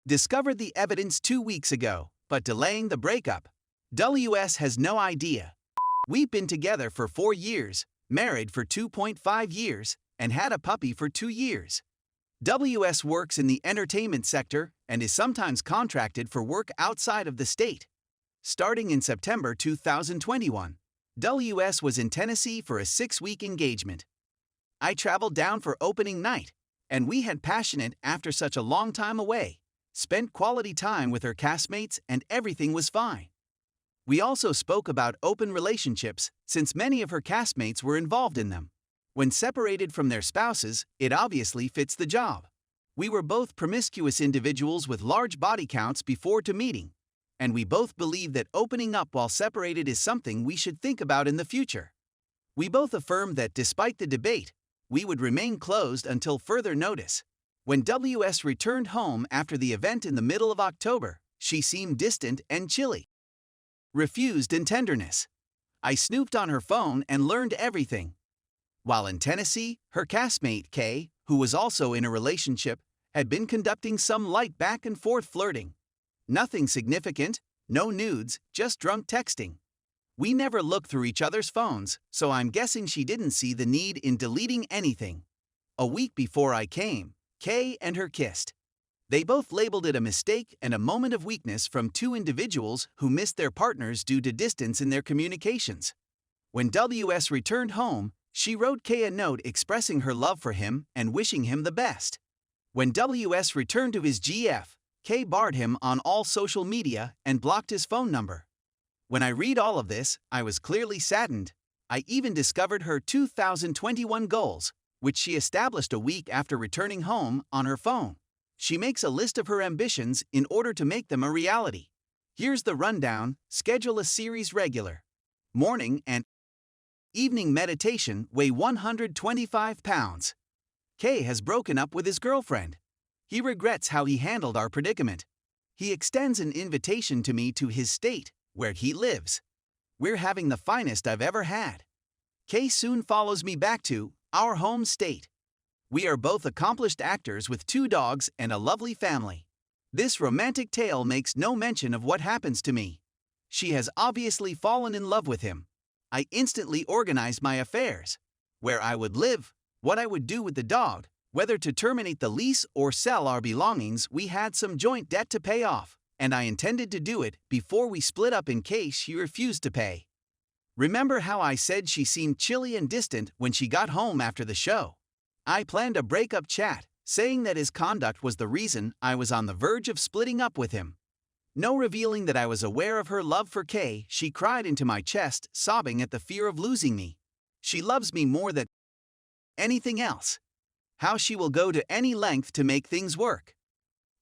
Discovered the evidence 2 weeks ago, but delaying the breakup. WS has no idea. We've been together for 4 years, married for 2.5 years, and had a puppy for 2 years. WS works in the entertainment sector and is sometimes contracted for work outside of the state. Starting in September 2021, WS was in Tennessee for a 6-week engagement. I traveled down for opening night, and we had passionate after such a long time away. Spent quality time with her castmates and everything was fine. We also spoke about open relationships since many of her castmates were involved in them. When separated from their spouses, it obviously fits the job. We were both promiscuous individuals with large body counts before to meeting, and we both believe that opening up while separated is something we should think about in the future. We both affirmed that despite the debate, we would remain closed until further notice. When WS returned home after the event in the middle of October, she seemed distant and chilly. Refused in tenderness. I snooped on her phone and learned everything. While in Tennessee, her castmate Kay, who was also in a relationship, had been conducting some light back and forth flirting. Nothing significant, no nudes, just drunk texting. We never looked through each other's phones, so I'm guessing she didn't see the need in deleting anything. A week before I came, Kay and her kissed. They both labeled it a mistake and a moment of weakness from two individuals who missed their partners due to distance in their communications. When WS returned home, she wrote Kay a note expressing her love for him and wishing him the best. When WS returned to his GF, Kay barred him on all social media and blocked his phone number. When I read all of this, I was clearly saddened. I even discovered her 2021 goals, which she established a week after returning home, on her phone. She makes a list of her ambitions in order to make them a reality. Here's the rundown: schedule a series regular. Morning and evening meditation, weigh 125 pounds. Kay has broken up with his girlfriend. He regrets how he handled our predicament. He extends an invitation to me to his state, where he lives. We're having the finest I've ever had. Kay soon follows me back to our home state. We are both accomplished actors with 2 dogs and a lovely family. This romantic tale makes no mention of what happens to me. She has obviously fallen in love with him. I instantly organized my affairs: where I would live, what I would do with the dog, whether to terminate the lease or sell our belongings. We had some joint debt to pay off, and I intended to do it before we split up in case she refused to pay. Remember how I said she seemed chilly and distant when she got home after the show? I planned a breakup chat, saying that his conduct was the reason I was on the verge of splitting up with him. No revealing that I was aware of her love for Kay, she cried into my chest, sobbing at the fear of losing me. She loves me more than anything else. How she will go to any length to make things work.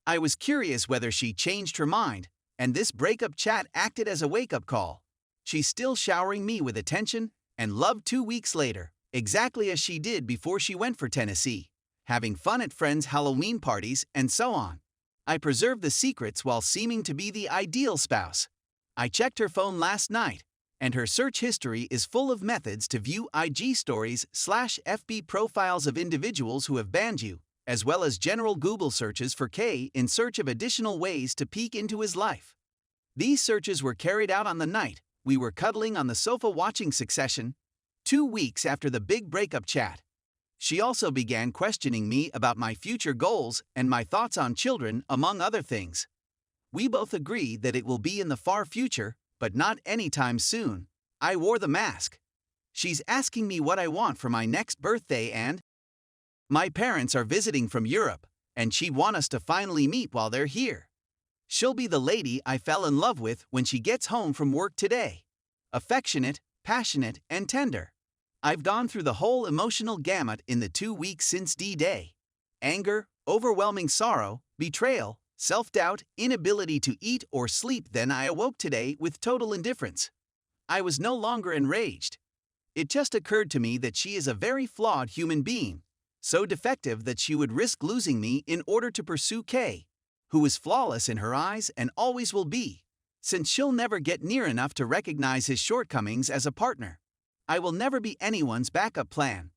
I was curious whether she changed her mind, and this breakup chat acted as a wake-up call. She's still showering me with attention and love 2 weeks later, exactly as she did before she went for Tennessee, having fun at friends' Halloween parties and so on. I preserved the secrets while seeming to be the ideal spouse. I checked her phone last night, and her search history is full of methods to view IG stories / FB profiles of individuals who have banned you, as well as general Google searches for Kay in search of additional ways to peek into his life. These searches were carried out on the night we were cuddling on the sofa watching Succession, 2 weeks after the big breakup chat. She also began questioning me about my future goals and my thoughts on children, among other things. We both agree that it will be in the far future, but not anytime soon. I wore the mask. She's asking me what I want for my next birthday, and my parents are visiting from Europe, and she wants us to finally meet while they're here. She'll be the lady I fell in love with when she gets home from work today. Affectionate, passionate, and tender. I've gone through the whole emotional gamut in the 2 weeks since D-Day. Anger, overwhelming sorrow, betrayal, self-doubt, inability to eat or sleep. Then I awoke today with total indifference. I was no longer enraged. It just occurred to me that she is a very flawed human being, so defective that she would risk losing me in order to pursue Kay, who is flawless in her eyes and always will be, since she'll never get near enough to recognize his shortcomings as a partner. I will never be anyone's backup plan.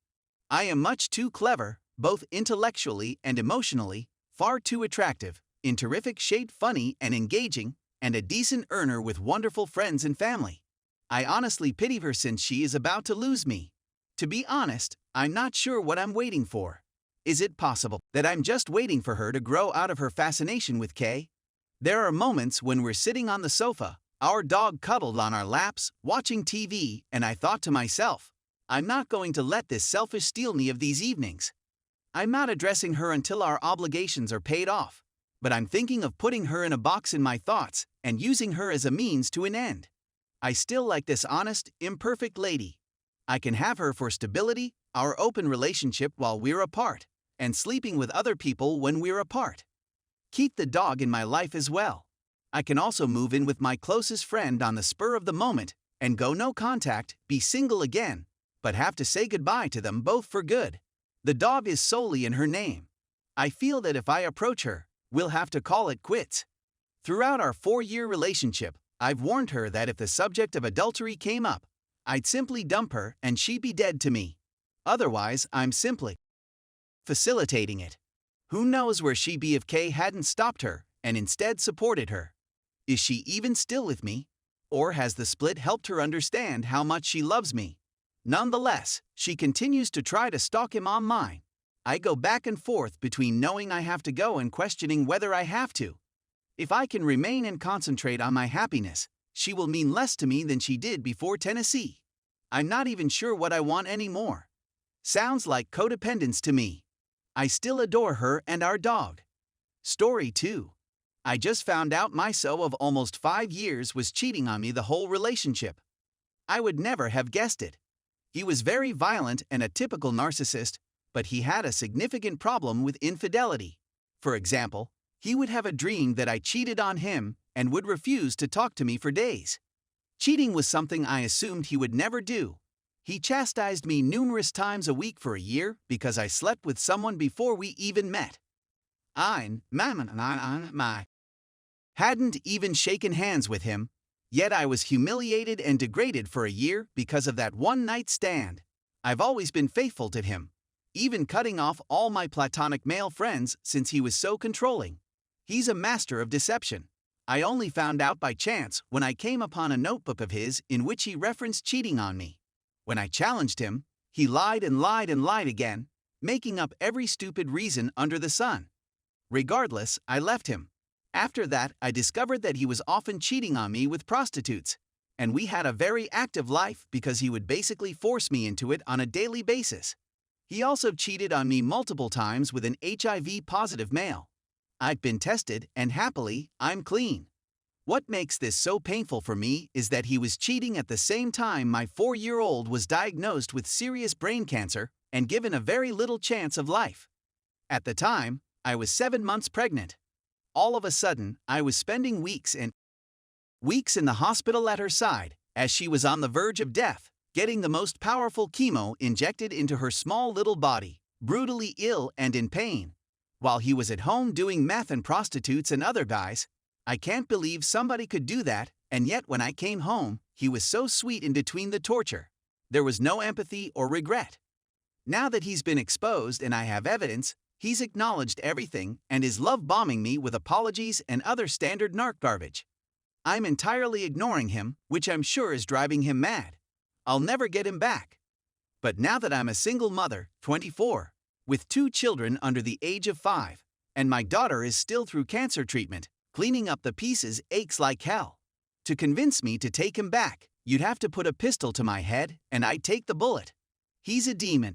I am much too clever, both intellectually and emotionally, far too attractive, in terrific shape, funny and engaging, and a decent earner with wonderful friends and family. I honestly pity her since she is about to lose me. To be honest, I'm not sure what I'm waiting for. Is it possible that I'm just waiting for her to grow out of her fascination with Kay? There are moments when we're sitting on the sofa, our dog cuddled on our laps, watching TV, and I thought to myself, I'm not going to let this selfish steal me of these evenings. I'm not addressing her until our obligations are paid off, but I'm thinking of putting her in a box in my thoughts and using her as a means to an end. I still like this honest, imperfect lady. I can have her for stability, our open relationship while we're apart, and sleeping with other people when we're apart. Keep the dog in my life as well. I can also move in with my closest friend on the spur of the moment and go no contact, be single again, but have to say goodbye to them both for good. The dog is solely in her name. I feel that if I approach her, we'll have to call it quits. Throughout our 4-year relationship, I've warned her that if the subject of adultery came up, I'd simply dump her and she'd be dead to me. Otherwise, I'm simply facilitating it. Who knows where she'd be if Kay hadn't stopped her and instead supported her? Is she even still with me? Or has the split helped her understand how much she loves me? Nonetheless, she continues to try to stalk him online. I go back and forth between knowing I have to go and questioning whether I have to. If I can remain and concentrate on my happiness, she will mean less to me than she did before Tennessee. I'm not even sure what I want anymore. Sounds like codependence to me. I still adore her and our dog. Story 2. I just found out my so of almost 5 years was cheating on me the whole relationship. I would never have guessed it. He was very violent and a typical narcissist, but he had a significant problem with infidelity. For example, he would have a dream that I cheated on him and would refuse to talk to me for days. Cheating was something I assumed he would never do. He chastised me numerous times a week for a year because I slept with someone before we even met. I hadn't even shaken hands with him, yet I was humiliated and degraded for a year because of that one-night stand. I've always been faithful to him, even cutting off all my platonic male friends since he was so controlling. He's a master of deception. I only found out by chance when I came upon a notebook of his in which he referenced cheating on me. When I challenged him, he lied and lied and lied again, making up every stupid reason under the sun. Regardless, I left him. After that, I discovered that he was often cheating on me with prostitutes, and we had a very active life because he would basically force me into it on a daily basis. He also cheated on me multiple times with an HIV-positive male. I've been tested, and happily, I'm clean. What makes this so painful for me is that he was cheating at the same time my 4-year-old was diagnosed with serious brain cancer and given a very little chance of life. At the time, I was 7 months pregnant. All of a sudden, I was spending weeks in the hospital at her side, as she was on the verge of death, getting the most powerful chemo injected into her small little body, brutally ill and in pain, while he was at home doing meth and prostitutes and other guys. I can't believe somebody could do that, and yet when I came home, he was so sweet in between the torture. There was no empathy or regret. Now that he's been exposed and I have evidence, he's acknowledged everything and is love-bombing me with apologies and other standard narc garbage. I'm entirely ignoring him, which I'm sure is driving him mad. I'll never get him back. But now that I'm a single mother, 24, with 2 children under the age of 5, and my daughter is still through cancer treatment, cleaning up the pieces aches like hell. To convince me to take him back, you'd have to put a pistol to my head and I'd take the bullet. He's a demon.